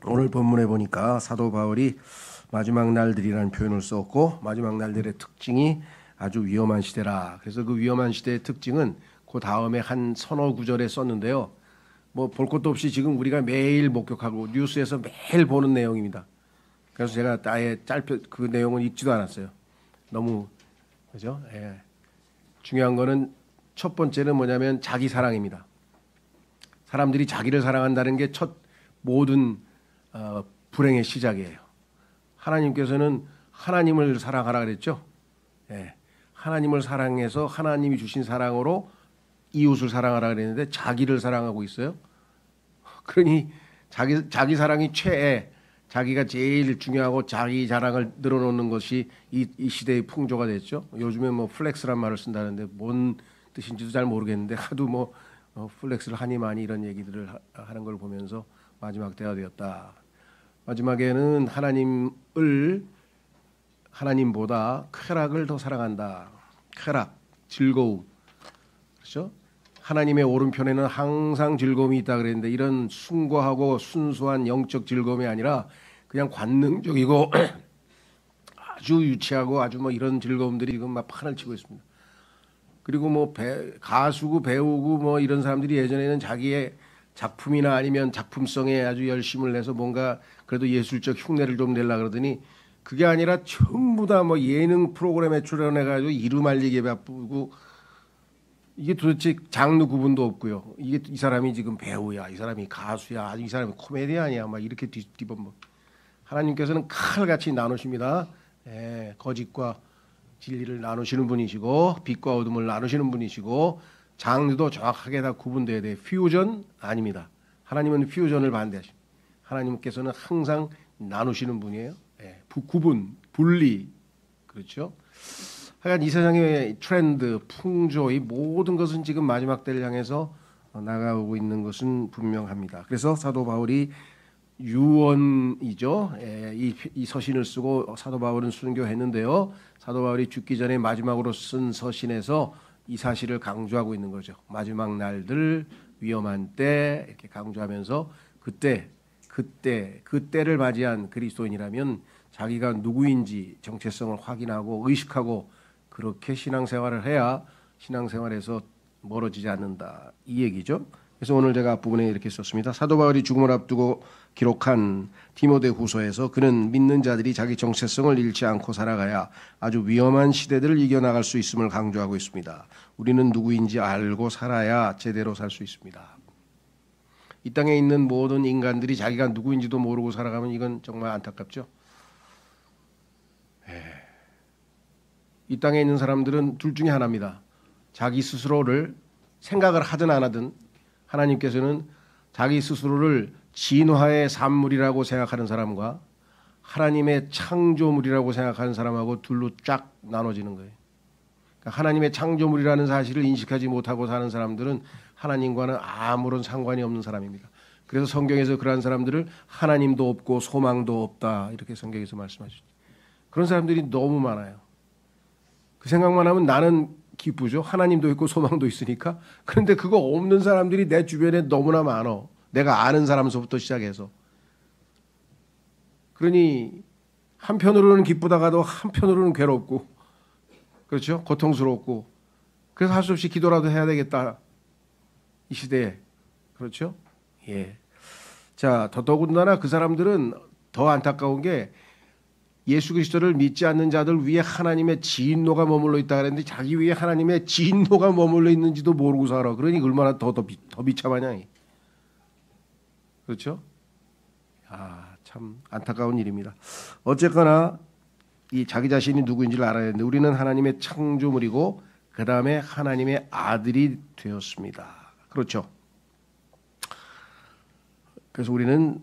오늘 본문에 보니까 사도 바울이 마지막 날들이라는 표현을 썼고 마지막 날들의 특징이 아주 위험한 시대라. 그래서 그 위험한 시대의 특징은 그 다음에 한 서너 구절에 썼는데요. 뭐 볼 것도 없이 지금 우리가 매일 목격하고 뉴스에서 매일 보는 내용입니다. 그래서 제가 아예 짧게 그 내용은 읽지도 않았어요. 너무 그죠? 예. 중요한 거는 첫 번째는 뭐냐면 자기 사랑입니다. 사람들이 자기를 사랑한다는 게 첫 모든 불행의 시작이에요. 하나님께서는 하나님을 사랑하라 그랬죠. 예. 하나님을 사랑해서 하나님이 주신 사랑으로 이웃을 사랑하라 그랬는데 자기를 사랑하고 있어요. 그러니 자기 사랑이 최애, 자기가 제일 중요하고 자기 자랑을 늘어놓는 것이 이 시대의 풍조가 됐죠. 요즘에 뭐 플렉스란 말을 쓴다는데 뭔 뜻인지도 잘 모르겠는데 하도 뭐 플렉스를 하니 많이 이런 얘기들을 하는 걸 보면서 마지막 때가 되었다. 마지막에는 하나님보다 쾌락을 더 사랑한다. 쾌락, 즐거움, 그렇죠? 하나님의 오른편에는 항상 즐거움이 있다 그랬는데 이런 숭고하고 순수한 영적 즐거움이 아니라 그냥 관능적이고 아주 유치하고 아주 뭐 이런 즐거움들이 지금 막 판을 치고 있습니다. 그리고 뭐 가수고 배우고 뭐 이런 사람들이 예전에는 자기의 작품이나 아니면 작품성에 아주 열심을 내서 뭔가 그래도 예술적 흉내를 좀 내려 그러더니 그게 아니라 전부 다 뭐 예능 프로그램에 출연해가지고 이름 알리기에 바쁘고 이게 도대체 장르 구분도 없고요. 이게 이 사람이 지금 배우야, 이 사람이 가수야, 이 사람이 코미디언이야, 막 이렇게 뒤집어. 하나님께서는 칼같이 나누십니다. 예, 거짓과 진리를 나누시는 분이시고 빛과 어둠을 나누시는 분이시고 장르도 정확하게 다 구분돼야 돼요. 퓨전 아닙니다. 하나님은 퓨전을 반대하십니다. 하나님께서는 항상 나누시는 분이에요. 예, 구분, 분리, 그렇죠? 하여간 이 세상의 트렌드, 풍조, 이 모든 것은 지금 마지막 때를 향해서 나가오고 있는 것은 분명합니다. 그래서 사도 바울이 유언이죠. 이 서신을 쓰고 사도 바울은 순교했는데요. 사도 바울이 죽기 전에 마지막으로 쓴 서신에서 이 사실을 강조하고 있는 거죠. 마지막 날들, 위험한 때 이렇게 강조하면서 그때를 맞이한 그리스도인이라면 자기가 누구인지 정체성을 확인하고 의식하고 그렇게 신앙생활을 해야 신앙생활에서 멀어지지 않는다. 이 얘기죠. 그래서 오늘 제가 앞부분에 이렇게 썼습니다. 사도 바울이 죽음을 앞두고 기록한 디모데후서에서 그는 믿는 자들이 자기 정체성을 잃지 않고 살아가야 아주 위험한 시대들을 이겨나갈 수 있음을 강조하고 있습니다. 우리는 누구인지 알고 살아야 제대로 살 수 있습니다. 이 땅에 있는 모든 인간들이 자기가 누구인지도 모르고 살아가면 이건 정말 안타깝죠. 이 땅에 있는 사람들은 둘 중에 하나입니다. 자기 스스로를 생각을 하든 안 하든 하나님께서는 자기 스스로를 진화의 산물이라고 생각하는 사람과 하나님의 창조물이라고 생각하는 사람하고 둘로 쫙 나눠지는 거예요. 그러니까 하나님의 창조물이라는 사실을 인식하지 못하고 사는 사람들은 하나님과는 아무런 상관이 없는 사람입니다. 그래서 성경에서 그러한 사람들을 하나님도 없고 소망도 없다 이렇게 성경에서 말씀하시죠. 그런 사람들이 너무 많아요. 그 생각만 하면 나는 기쁘죠. 하나님도 있고 소망도 있으니까. 그런데 그거 없는 사람들이 내 주변에 너무나 많어. 내가 아는 사람서부터 시작해서. 그러니 한편으로는 기쁘다가도 한편으로는 괴롭고 그렇죠. 고통스럽고 그래서 할 수 없이 기도라도 해야 되겠다. 이 시대에. 그렇죠. 예. 자, 더더군다나 그 사람들은 더 안타까운 게 예수 그리스도를 믿지 않는 자들 위에 하나님의 진노가 머물러 있다 그랬는데 자기 위에 하나님의 진노가 머물러 있는지도 모르고 살아. 그러니 얼마나 더 비참하냐. 그렇죠? 아, 참 안타까운 일입니다. 어쨌거나 이 자기 자신이 누구인지를 알아야 되는데 우리는 하나님의 창조물이고 그 다음에 하나님의 아들이 되었습니다. 그렇죠? 그래서 우리는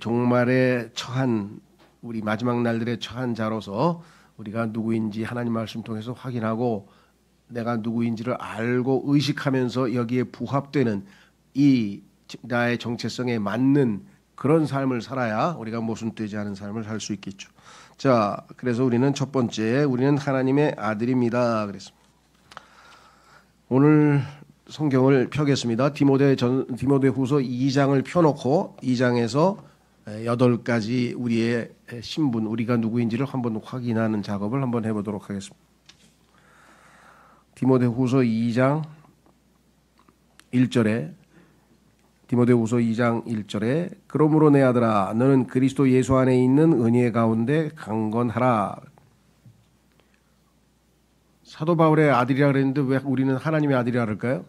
종말에 처한 우리 마지막 날들에 처한 자로서 우리가 누구인지 하나님 말씀 통해서 확인하고 내가 누구인지를 알고 의식하면서 여기에 부합되는 이 나의 정체성에 맞는 그런 삶을 살아야 우리가 모순되지 않은 삶을 살 수 있겠죠. 자, 그래서 우리는 첫 번째 우리는 하나님의 아들입니다. 그랬습니다. 오늘 성경을 펴겠습니다. 디모데후서 2장을 펴놓고 2장에서 8가지 우리의 신분, 우리가 누구인지를 한번 확인하는 작업을 한번 해보도록 하겠습니다. 디모데후서 2장 1절에 디모데후서 2장 1절에 그러므로 내 아들아 너는 그리스도 예수 안에 있는 은혜 가운데 강건하라. 사도 바울의 아들이라 그랬는데 왜 우리는 하나님의 아들이라 그럴까요?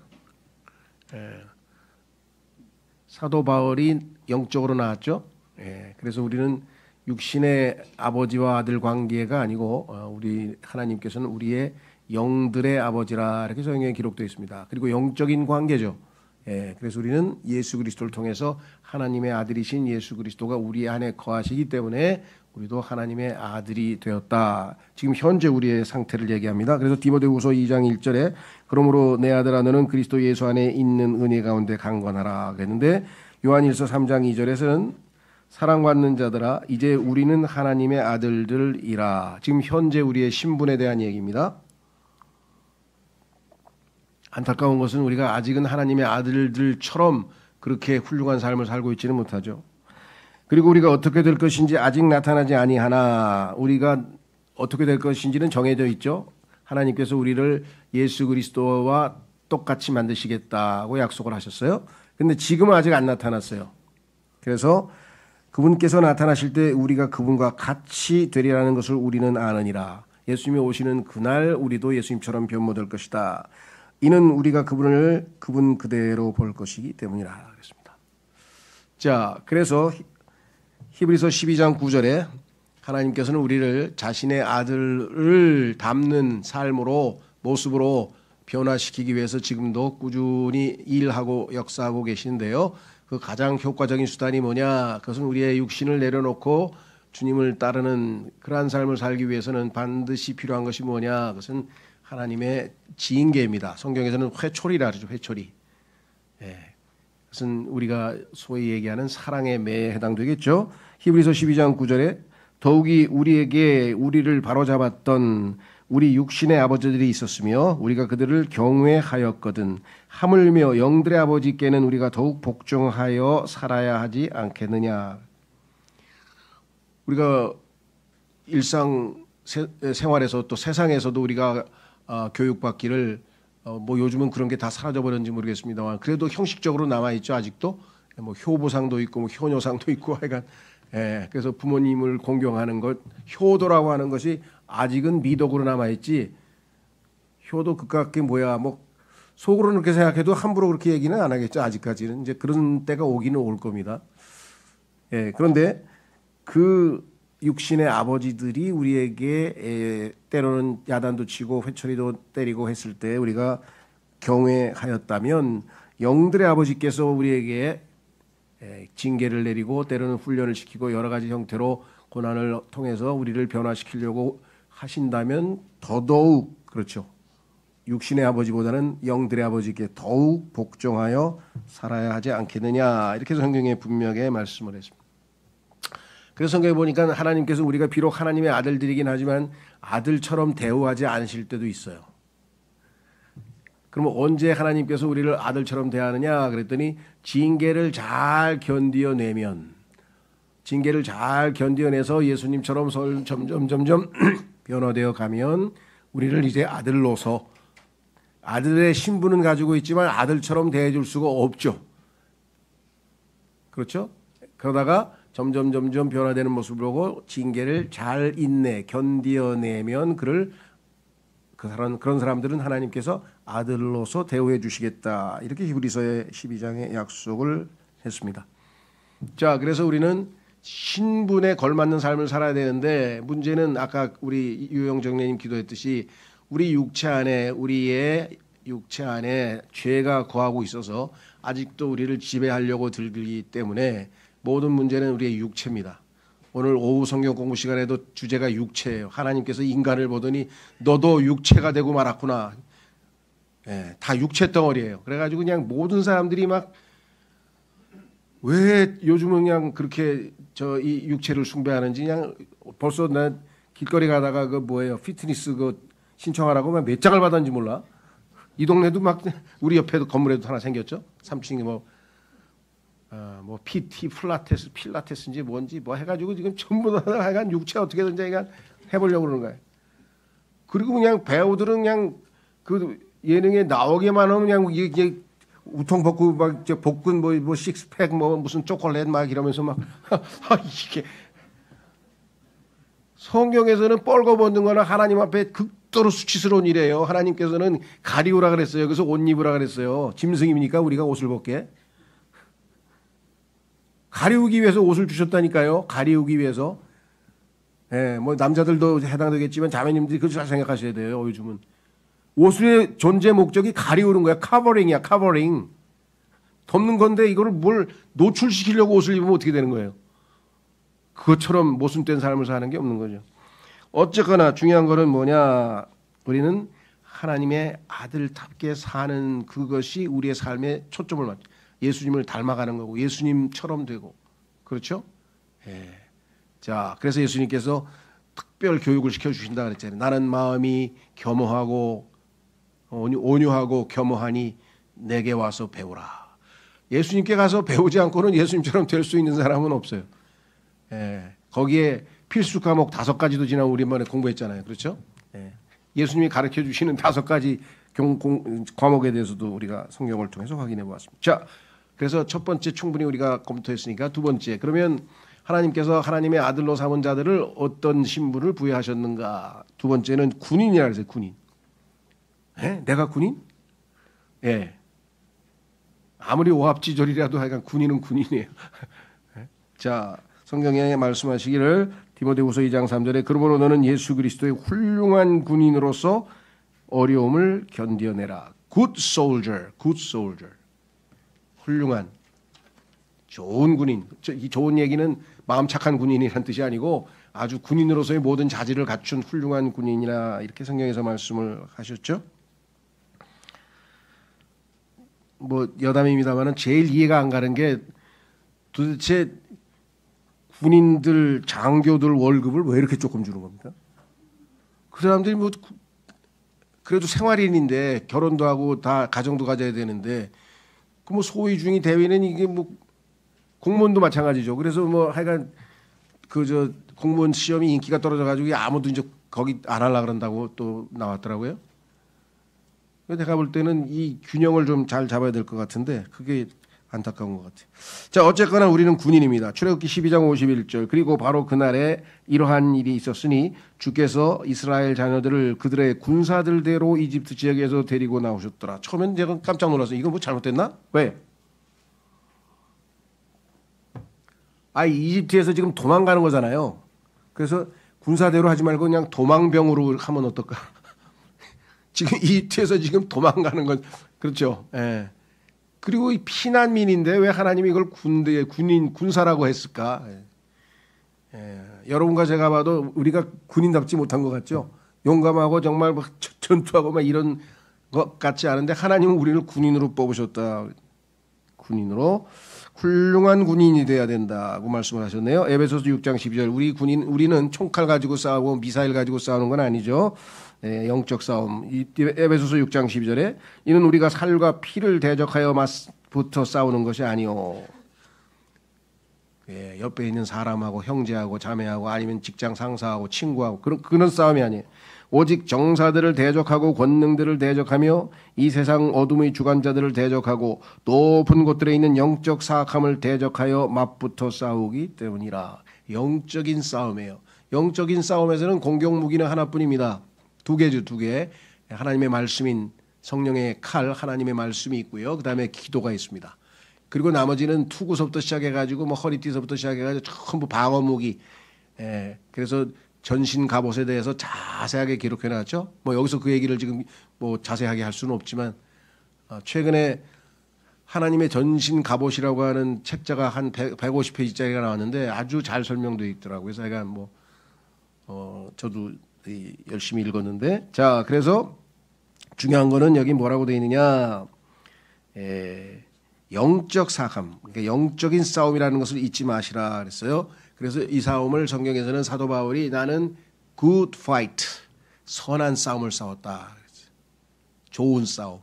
사도 바울이 영적으로 나왔죠. 그래서 우리는 육신의 아버지와 아들 관계가 아니고 우리 하나님께서는 우리의 영들의 아버지라 이렇게 성경에 기록되어 있습니다. 그리고 영적인 관계죠. 그래서 우리는 예수 그리스도를 통해서 하나님의 아들이신 예수 그리스도가 우리 안에 거하시기 때문에 우리도 하나님의 아들이 되었다. 지금 현재 우리의 상태를 얘기합니다. 그래서 디모데후서 2장 1절에 그러므로 내 아들아 너는 그리스도 예수 안에 있는 은혜 가운데 강건하라 그랬는데 요한일서 3장 2절에서는 사랑받는 자들아 이제 우리는 하나님의 아들들이라. 지금 현재 우리의 신분에 대한 얘기입니다. 안타까운 것은 우리가 아직은 하나님의 아들들처럼 그렇게 훌륭한 삶을 살고 있지는 못하죠. 그리고 우리가 어떻게 될 것인지 아직 나타나지 아니하나 우리가 어떻게 될 것인지는 정해져 있죠. 하나님께서 우리를 예수 그리스도와 똑같이 만드시겠다고 약속을 하셨어요. 근데 지금은 아직 안 나타났어요. 그래서 그분께서 나타나실 때 우리가 그분과 같이 되리라는 것을 우리는 아느니라. 예수님이 오시는 그날 우리도 예수님처럼 변모될 것이다. 이는 우리가 그분을 그분 그대로 볼 것이기 때문이라 그랬습니다. 자, 그래서 히브리서 12장 9절에 하나님께서는 우리를 자신의 아들을 닮는 삶으로 모습으로 변화시키기 위해서 지금도 꾸준히 일하고 역사하고 계시는데요. 그 가장 효과적인 수단이 뭐냐? 그것은 우리의 육신을 내려놓고 주님을 따르는 그러한 삶을 살기 위해서는 반드시 필요한 것이 뭐냐? 그것은 하나님의 지인계입니다. 성경에서는 회초리라 그러죠. 회초리. 그것은 우리가 소위 얘기하는 사랑의 매에 해당되겠죠. 히브리서 12장 9절에 더욱이 우리에게 우리를 바로잡았던 우리 육신의 아버지들이 있었으며 우리가 그들을 경외하였거든 하물며 영들의 아버지께는 우리가 더욱 복종하여 살아야 하지 않겠느냐. 우리가 일상 생활에서 또 세상에서도 우리가 교육받기를 뭐 요즘은 그런 게 다 사라져버렸는지 모르겠습니다만 그래도 형식적으로 남아있죠. 아직도 뭐 효보상도 있고 뭐 효녀상도 있고 하여간 그래서 부모님을 공경하는 것 효도라고 하는 것이 아직은 미덕으로 남아있지. 효도 그깟게 뭐야 뭐 속으로는 그렇게 생각해도 함부로 그렇게 얘기는 안 하겠죠. 아직까지는 이제 그런 때가 오기는 올 겁니다. 그런데 그 육신의 아버지들이 우리에게 때로는 야단도 치고 회초리도 때리고 했을 때 우리가 경외하였다면 영들의 아버지께서 우리에게 징계를 내리고 때로는 훈련을 시키고 여러 가지 형태로 고난을 통해서 우리를 변화시키려고 하신다면 더더욱 그렇죠. 육신의 아버지보다는 영들의 아버지께 더욱 복종하여 살아야 하지 않겠느냐 이렇게 성경에 분명하게 말씀을 했습니다. 그래서 성경에 보니까 하나님께서 우리가 비록 하나님의 아들들이긴 하지만 아들처럼 대우하지 않으실 때도 있어요. 그러면 언제 하나님께서 우리를 아들처럼 대하느냐 그랬더니 징계를 잘 견디어내면 징계를 잘 견디어내서 예수님처럼 점점 변화되어 가면 우리를 이제 아들로서 아들의 신분은 가지고 있지만 아들처럼 대해줄 수가 없죠. 그렇죠? 그러다가 점점 변화되는 모습을 보고 징계를 잘 인내, 견디어내면 그런 사람들은 하나님께서 아들로서 대우해 주시겠다. 이렇게 히브리서의 12장에 약속을 했습니다. 자, 그래서 우리는 신분에 걸맞는 삶을 살아야 되는데 문제는 아까 우리 유영정님 기도했듯이 우리의 육체 안에 죄가 거하고 있어서 아직도 우리를 지배하려고 들기 때문에 모든 문제는 우리의 육체입니다. 오늘 오후 성경 공부 시간에도 주제가 육체예요. 하나님께서 인간을 보더니 너도 육체가 되고 말았구나. 다 육체 덩어리예요. 그래가지고 그냥 모든 사람들이 막 왜 요즘은 그냥 그렇게 이 육체를 숭배하는지 그냥 벌써 난 길거리 가다가 그 뭐예요 피트니스 그 신청하라고 막 몇 장을 받았는지 몰라. 이 동네도 막 우리 옆에도 건물에도 하나 생겼죠. 3층이 뭐 뭐 PT 필라테스인지 뭔지 뭐 해가지고 지금 전부 다 하여간 육체 어떻게든지 하여간 해보려고 그러는 거예요. 그리고 그냥 배우들은 그냥 그 예능에 나오기만 하면 그냥 이게 우통 벗고 막 이제 복근 뭐 식스팩 뭐 무슨 초콜릿 막 이러면서 막 이게 성경에서는 뻘거벗는 거나 하나님 앞에 극도로 수치스러운 일이에요. 하나님께서는 가리우라 그랬어요. 그래서 옷 입으라 그랬어요. 짐승입니까 우리가 옷을 벗게? 가리우기 위해서 옷을 주셨다니까요. 가리우기 위해서. 예, 뭐 남자들도 해당되겠지만 자매님들이 그걸 잘 생각하셔야 돼요. 요즘은 옷의 존재 목적이 가리우는 거야. 커버링이야, 커버링. 덮는 건데 이거를 뭘 노출시키려고 옷을 입으면 어떻게 되는 거예요? 그것처럼 모순된 삶을 사는 게 없는 거죠. 어쨌거나 중요한 거는 뭐냐? 우리는 하나님의 아들답게 사는 그것이 우리의 삶에 초점을 맞춰. 예수님을 닮아가는 거고 예수님처럼 되고 그렇죠? 예. 자, 그래서 예수님께서 특별 교육을 시켜주신다 그랬잖아요. 나는 마음이 겸허하고 온유하고 겸허하니 내게 와서 배우라. 예수님께 가서 배우지 않고는 예수님처럼 될 수 있는 사람은 없어요. 예. 거기에 필수 과목 5가지도 지난 우리만에 공부했잖아요. 그렇죠? 예. 예수님이 가르쳐 주시는 5가지 과목에 대해서도 우리가 성경을 통해서 확인해 보았습니다. 자, 그래서 첫 번째 충분히 우리가 검토했으니까 두 번째. 그러면 하나님께서 하나님의 아들로 삼은 자들을 어떤 신분을 부여하셨는가? 두 번째는 군인이라 그랬어요. 군인. 예? 내가 군인? 예. 아무리 오합지졸이라도 하여간 군인은 군인이에요. 자, 성경에 말씀하시기를 디모데후서 2장 3절에 그러므로 너는 예수 그리스도의 훌륭한 군인으로서 어려움을 견뎌내라. Good soldier, good soldier. 훌륭한 좋은 군인. 이 좋은 얘기는 마음 착한 군인이라는 뜻이 아니고 아주 군인으로서의 모든 자질을 갖춘 훌륭한 군인이라 이렇게 성경에서 말씀을 하셨죠. 뭐 여담입니다만은 제일 이해가 안 가는 게 도대체 군인들 장교들 월급을 왜 이렇게 조금 주는 겁니까? 그 사람들이 뭐 그래도 생활인인데 결혼도 하고 다 가정도 가져야 되는데 그 뭐 소위 중위 대위는 이게 뭐 공무원도 마찬가지죠. 그래서 뭐 하여간 그 공무원 시험이 인기가 떨어져 가지고 아무도 이제 거기 안 하려 그런다고 또 나왔더라고요. 내가 볼 때는 이 균형을 좀 잘 잡아야 될 것 같은데 그게 안타까운 것 같아요. 자, 어쨌거나 우리는 군인입니다. 출애굽기 12장 51절 그리고 바로 그날에 이러한 일이 있었으니 주께서 이스라엘 자녀들을 그들의 군사들대로 이집트 지역에서 데리고 나오셨더라. 처음엔 제가 깜짝 놀랐어요. 이거 뭐 잘못됐나? 왜? 이집트에서 지금 도망가는 거잖아요. 그래서 군사대로 하지 말고 그냥 도망병으로 하면 어떨까? 지금 이집트에서 지금 도망가는 건 그렇죠. 예. 그리고 이 피난민인데 왜 하나님이 이걸 군사라고 했을까? 예. 여러분과 제가 봐도 우리가 군인답지 못한 것 같죠? 용감하고 정말 막 전투하고 막 이런 것 같지 않은데 하나님은 우리를 군인으로 뽑으셨다. 군인으로 훌륭한 군인이 돼야 된다고 말씀을 하셨네요. 에베소서 6장 12절 우리는 총칼 가지고 싸우고 미사일 가지고 싸우는 건 아니죠. 네, 영적 싸움. 에베소서 6장 12절에 이는 우리가 살과 피를 대적하여 맞붙어 싸우는 것이 아니오. 예, 옆에 있는 사람하고 형제하고 자매하고 아니면 직장 상사하고 친구하고 그런 싸움이 아니에요. 오직 정사들을 대적하고 권능들을 대적하며 이 세상 어둠의 주관자들을 대적하고 높은 곳들에 있는 영적 사악함을 대적하여 맞붙어 싸우기 때문이라. 영적인 싸움이에요. 영적인 싸움에서는 공격 무기는 하나뿐입니다. 2개죠, 2개. 하나님의 말씀인 성령의 칼, 하나님의 말씀이 있고요. 그다음에 기도가 있습니다. 그리고 나머지는 투구서부터 시작해가지고 뭐 허리띠서부터 시작해가지고 전부 방어 무기. 예, 그래서 전신 갑옷에 대해서 자세하게 기록해놨죠. 뭐 여기서 그 얘기를 지금 뭐 자세하게 할 수는 없지만 최근에 하나님의 전신 갑옷이라고 하는 책자가 한 150페이지짜리가 나왔는데 아주 잘 설명되어 있더라고요. 그래서 제가 뭐 저도 열심히 읽었는데 자 그래서 중요한 거는 여기 뭐라고 되어 있느냐 영적 사함 그러니까 영적인 싸움이라는 것을 잊지 마시라 그랬어요. 그래서 이 싸움을 성경에서는 사도 바울이 나는 good fight 선한 싸움을 싸웠다 그랬어요. 좋은 싸움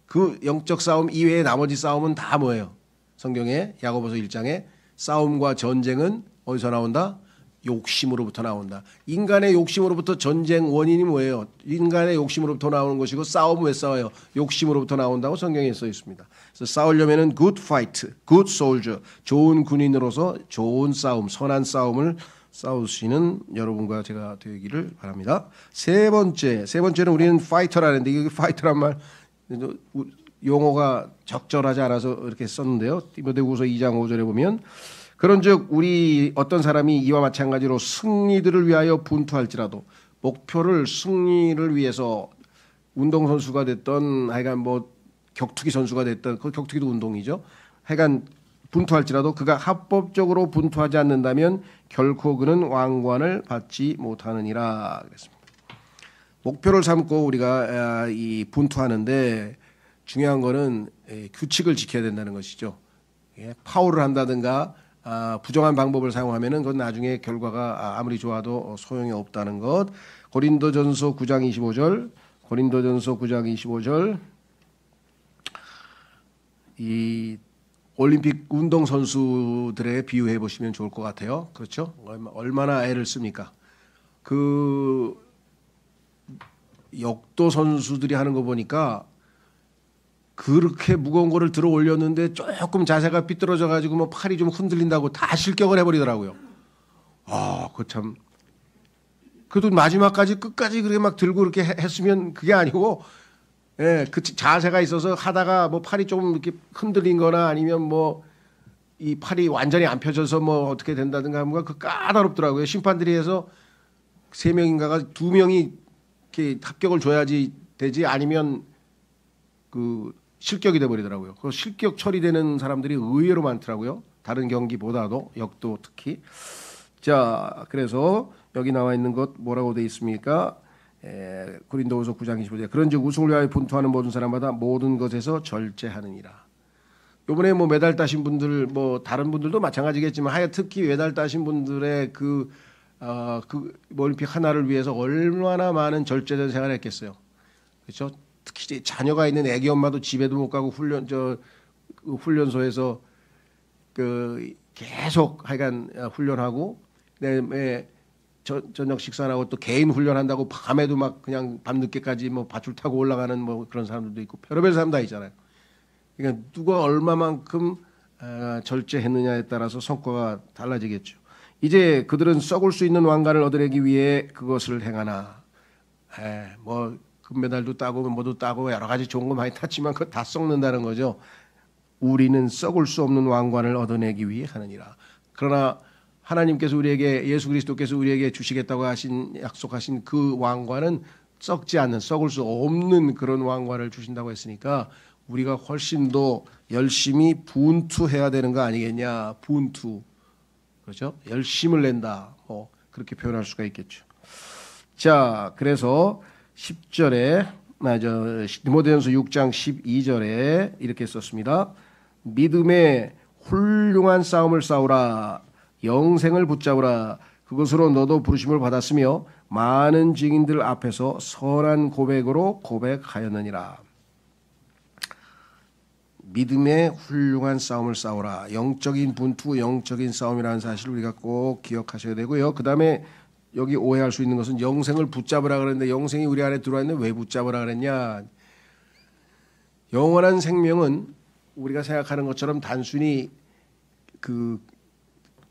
그 영적 싸움 이외의 나머지 싸움은 다 뭐예요? 성경에 야고보서 1장에 싸움과 전쟁은 어디서 나온다? 욕심으로부터 나온다. 인간의 욕심으로부터 전쟁 원인이 뭐예요? 인간의 욕심으로부터 나오는 것이고 싸움은 왜 싸워요? 욕심으로부터 나온다고 성경에 써 있습니다. 그래서 싸우려면은 good fight, good soldier, 좋은 군인으로서 좋은 싸움, 선한 싸움을 싸우시는 여러분과 제가 되기를 바랍니다. 세 번째는 우리는 파이터라는데 이게 파이터란 말 용어가 적절하지 않아서 이렇게 썼는데요. 디모데후서 2장 5절에 보면 그런즉 우리 어떤 사람이 이와 마찬가지로 승리들을 위하여 분투할지라도 목표를 승리를 위해서 운동선수가 됐던 하여간 뭐 격투기 선수가 됐던 그 격투기도 운동이죠. 하여간 분투할지라도 그가 합법적으로 분투하지 않는다면 결코 그는 왕관을 받지 못하느니라 그랬습니다. 목표를 삼고 우리가 이 분투하는데 중요한 거는 규칙을 지켜야 된다는 것이죠. 파울을 한다든가 부정한 방법을 사용하면은 그건 나중에 결과가 아무리 좋아도 소용이 없다는 것. 고린도전서 9장 25절 이 올림픽 운동 선수들에 비유해 보시면 좋을 것 같아요. 그렇죠? 얼마나 애를 씁니까? 그 역도 선수들이 하는 거 보니까 그렇게 무거운 거를 들어 올렸는데 조금 자세가 삐뚤어져 가지고 뭐 팔이 좀 흔들린다고 다 실격을 해버리더라고요. 그 참. 그래도 마지막까지 끝까지 그렇게 막 들고 이렇게 했으면 그게 아니고, 예, 그 자세가 있어서 하다가 뭐 팔이 좀 이렇게 흔들린 거나 아니면 뭐 이 팔이 완전히 안 펴져서 뭐 어떻게 된다든가 하면 그 까다롭더라고요. 심판들이 해서 3명인가가 2명이 이렇게 합격을 줘야지 되지 아니면 그 실격이 돼 버리더라고요. 그 실격 처리되는 사람들이 의외로 많더라고요. 다른 경기보다도 역도 특히. 자, 그래서 여기 나와 있는 것 뭐라고 돼 있습니까? 고린도후서 9장 25절. 그런즉 우승을 위하여 분투하는 모든 사람마다 모든 것에서 절제하느니라. 이번에 뭐 메달 따신 분들 뭐 다른 분들도 마찬가지겠지만 하여 특히 메달 따신 분들의 그 올림픽 하나를 위해서 얼마나 많은 절제된 생활을 했겠어요. 그렇죠? 특히 자녀가 있는 애기 엄마도 집에도 못 가고 훈련소에서 그 계속 하여간 훈련하고 그다음에 저녁 식사하고 또 개인 훈련한다고 밤에도 막 그냥 밤늦게까지 뭐 밧줄 타고 올라가는 뭐 그런 사람들도 있고 별의별 사람 다 있잖아요. 그러니까 누가 얼마만큼 절제했느냐에 따라서 성과가 달라지겠죠. 이제 그들은 썩을 수 있는 왕관을 얻어내기 위해 그것을 행하나. 뭐 금메달도 따고 뭐도 따고 여러 가지 좋은 거 많이 탔지만 그거 다 썩는다는 거죠. 우리는 썩을 수 없는 왕관을 얻어내기 위해 하느니라. 그러나 하나님께서 우리에게 예수 그리스도께서 우리에게 주시겠다고 약속하신 그 왕관은 썩지 않는 썩을 수 없는 그런 왕관을 주신다고 했으니까 우리가 훨씬 더 열심히 분투해야 되는 거 아니겠냐. 분투. 그렇죠? 열심을 낸다. 뭐 그렇게 표현할 수가 있겠죠. 자, 그래서 10절에 디모데전서 6장 12절에 이렇게 썼습니다. 믿음의 훌륭한 싸움을 싸우라. 영생을 붙잡으라. 그것으로 너도 부르심을 받았으며 많은 증인들 앞에서 선한 고백으로 고백하였느니라. 믿음의 훌륭한 싸움을 싸우라. 영적인 분투, 영적인 싸움이라는 사실을 우리가 꼭 기억하셔야 되고요. 그 다음에 여기 오해할 수 있는 것은 영생을 붙잡으라 그랬는데 영생이 우리 안에 들어와 있는데 왜 붙잡으라 그랬냐. 영원한 생명은 우리가 생각하는 것처럼 단순히 그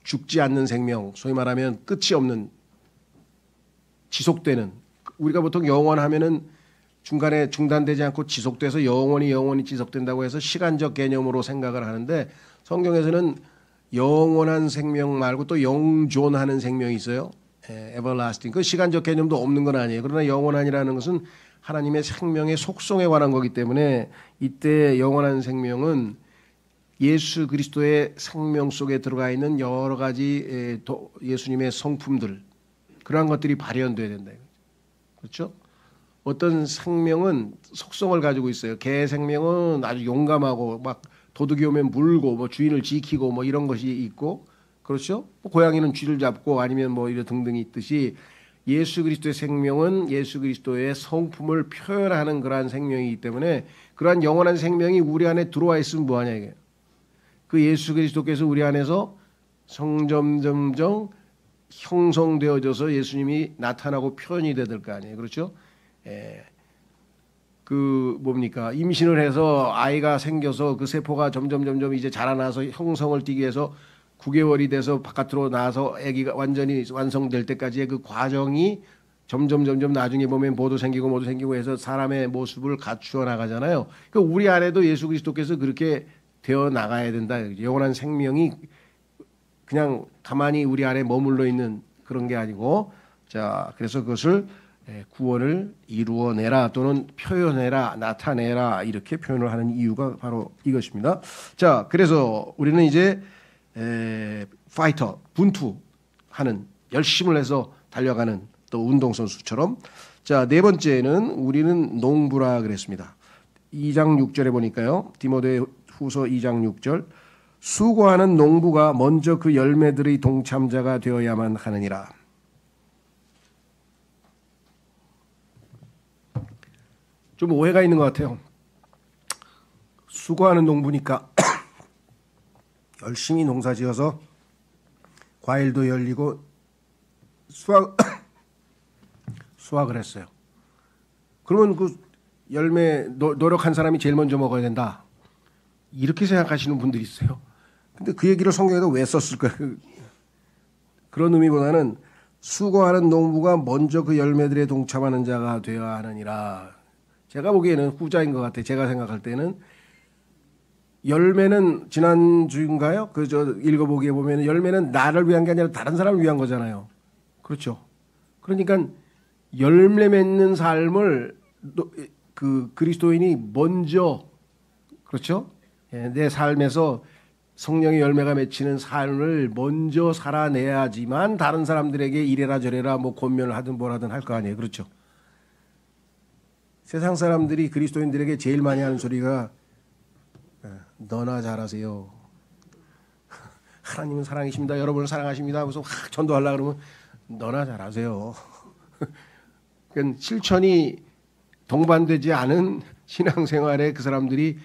죽지 않는 생명, 소위 말하면 끝이 없는 지속되는, 우리가 보통 영원하면은 중간에 중단되지 않고 지속돼서 영원히 지속된다고 해서 시간적 개념으로 생각을 하는데 성경에서는 영원한 생명 말고 또 영존하는 생명이 있어요. everlasting. 그 시간적 개념도 없는 건 아니에요. 그러나 영원한이라는 것은 하나님의 생명의 속성에 관한 거기 때문에 이때 영원한 생명은 예수 그리스도의 생명 속에 들어가 있는 여러 가지 예수님의 성품들 그러한 것들이 발현돼야 된다. 그렇죠? 어떤 생명은 속성을 가지고 있어요. 개 생명은 아주 용감하고 막 도둑이 오면 물고 뭐 주인을 지키고 뭐 이런 것이 있고 그렇죠? 고양이는 쥐를 잡고 아니면 뭐 이런 등등이 있듯이 예수 그리스도의 생명은 예수 그리스도의 성품을 표현하는 그러한 생명이기 때문에 그러한 영원한 생명이 우리 안에 들어와 있으면 뭐하냐 이게. 그 예수 그리스도께서 우리 안에서 점점 형성되어져서 예수님이 나타나고 표현이 될 거 아니에요. 그렇죠? 그 뭡니까? 임신을 해서 아이가 생겨서 그 세포가 점점 이제 자라나서 형성을 띠기 위해서 9개월이 돼서 바깥으로 나와서 아기가 완전히 완성될 때까지의 그 과정이 점점 나중에 보면 모두 생기고 해서 사람의 모습을 갖추어 나가잖아요. 그러니까 우리 안에도 예수 그리스도께서 그렇게 되어 나가야 된다. 영원한 생명이 그냥 가만히 우리 안에 머물러 있는 그런 게 아니고, 자, 그래서 그것을 구원을 이루어내라 또는 표현해라, 나타내라 이렇게 표현을 하는 이유가 바로 이것입니다. 자, 그래서 우리는 이제 파이터, 분투하는, 열심을 해서 달려가는 또 운동선수처럼, 자, 네 번째는 우리는 농부라 그랬습니다. 2장 6절에 보니까요. 디모데 후서 2장 6절, 수고하는 농부가 먼저 그 열매들의 동참자가 되어야만 하느니라. 좀 오해가 있는 것 같아요. 수고하는 농부니까 열심히 농사지어서 과일도 열리고 수확을 했어요. 그러면 그 열매 노력한 사람이 제일 먼저 먹어야 된다. 이렇게 생각하시는 분들이 있어요. 근데 그 얘기를 성경에도 왜 썼을까요? 그런 의미보다는 수고하는 농부가 먼저 그 열매들에 동참하는 자가 되어야 하느니라. 제가 보기에는 후자인 것 같아요. 제가 생각할 때는 열매는 지난주인가요? 읽어보기에 보면 열매는 나를 위한 게 아니라 다른 사람을 위한 거잖아요. 그렇죠. 그러니까 열매 맺는 삶을 그 그리스도인이 먼저, 그렇죠? 내 삶에서 성령의 열매가 맺히는 삶을 먼저 살아내야지만 다른 사람들에게 이래라 저래라 뭐 권면을 하든 뭘 하든 할 거 아니에요. 그렇죠? 세상 사람들이 그리스도인들에게 제일 많이 하는 소리가 너나 잘하세요. 하나님은 사랑이십니다. 여러분을 사랑하십니다. 무슨 전도하려고 그러면 너나 잘하세요. 그러니까 실천이 동반되지 않은 신앙생활에 그 사람들이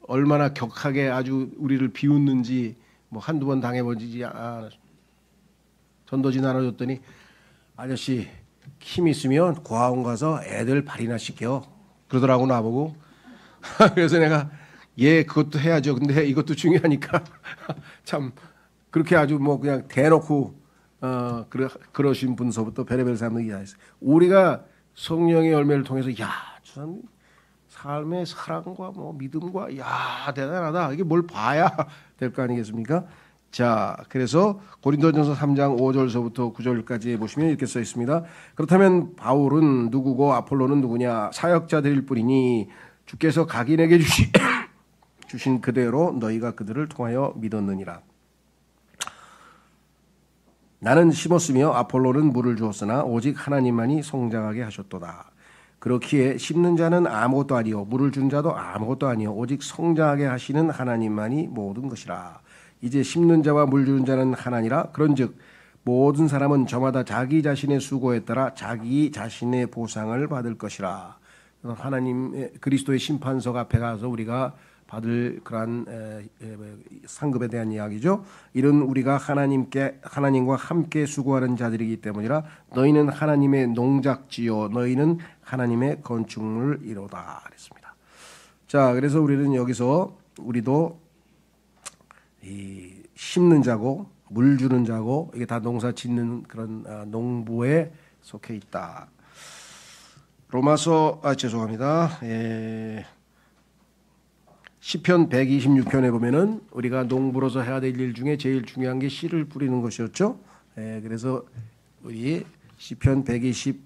얼마나 격하게 아주 우리를 비웃는지 뭐 한두 번 당해보지. 전도지 나눠줬더니 아저씨 힘 있으면 고아원 가서 애들 발이나 시켜 그러더라고 나보고. 그래서 내가 그것도 해야죠. 근데 이것도 중요하니까 참 그렇게 아주 뭐 그냥 대놓고 그러신 분서부터 별의별 사람들이 다 있어요. 우리가 성령의 열매를 통해서 참 삶의 사랑과 뭐 믿음과 대단하다. 이게 뭘 봐야 될 거 아니겠습니까? 자, 그래서 고린도전서 3장 5절서부터 9절까지 보시면 이렇게 써 있습니다. 그렇다면 바울은 누구고 아폴로는 누구냐? 사역자들일 뿐이니 주께서 각인에게 주신 그대로 너희가 그들을 통하여 믿었느니라. 나는 심었으며 아폴로는 물을 주었으나 오직 하나님만이 성장하게 하셨도다. 그렇기에 심는 자는 아무것도 아니요 물을 준 자도 아무것도 아니요 오직 성장하게 하시는 하나님만이 모든 것이라. 이제 심는 자와 물 주는 자는 하나니라. 그런즉 모든 사람은 저마다 자기 자신의 수고에 따라 자기 자신의 보상을 받을 것이라. 하나님 그리스도의 심판석 앞에 가서 우리가 받을 그러한 상급에 대한 이야기죠. 이런 우리가 하나님과 함께 수고하는 자들이기 때문이라. 너희는 하나님의 농작지요 너희는 하나님의 건축물이로다 그랬습니다. 자, 그래서 우리는 여기서 우리도 이 심는 자고 물 주는 자고 이게 다 농사 짓는 그런 농부에 속해 있다. 죄송합니다. 시편 126편에 보면은 우리가 농부로서 해야 될 일 중에 제일 중요한 게 씨를 뿌리는 것이었죠. 그래서 우리 시편 126편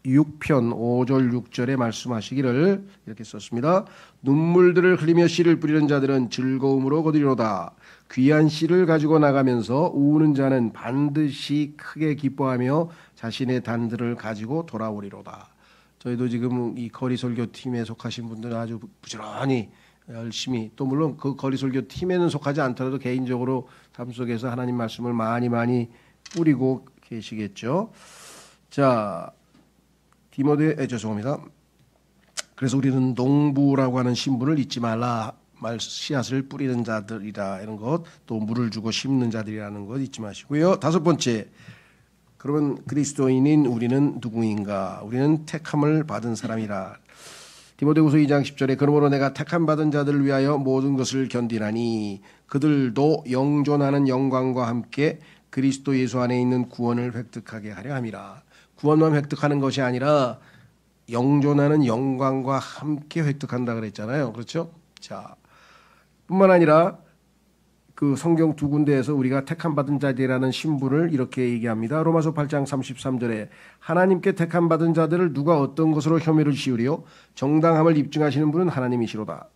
5절 6절에 말씀하시기를 이렇게 썼습니다. 눈물들을 흘리며 씨를 뿌리는 자들은 즐거움으로 거두리로다. 귀한 씨를 가지고 나가면서 우는 자는 반드시 크게 기뻐하며 자신의 단들을 가지고 돌아오리로다. 저희도 지금 이 거리설교팀에 속하신 분들은 아주 부지런히 열심히, 또 물론 그 거리설교 팀에는 속하지 않더라도 개인적으로 삶 속에서 하나님 말씀을 많이 뿌리고 계시겠죠. 자, 죄송합니다. 그래서 우리는 농부라고 하는 신분을 잊지 말라 씨앗을 뿌리는 자들이라 이런 것, 또 물을 주고 심는 자들이라는 것 잊지 마시고요. 다섯 번째, 그러면 그리스도인인 우리는 누구인가? 우리는 택함을 받은 사람이라. 디모데후서 2장 10절에 그러므로 내가 택함 받은 자들을 위하여 모든 것을 견디나니 그들도 영존하는 영광과 함께 그리스도 예수 안에 있는 구원을 획득하게 하려 함이라. 구원만 획득하는 것이 아니라 영존하는 영광과 함께 획득한다 그랬잖아요. 그렇죠? 자, 뿐만 아니라 그 성경 두 군데에서 우리가 택함 받은 자들이라는 신분을 이렇게 얘기합니다. 로마서 8장 33절에 하나님께 택함 받은 자들을 누가 어떤 것으로 혐의를 씌우리요? 정당함을 입증하시는 분은 하나님이시로다.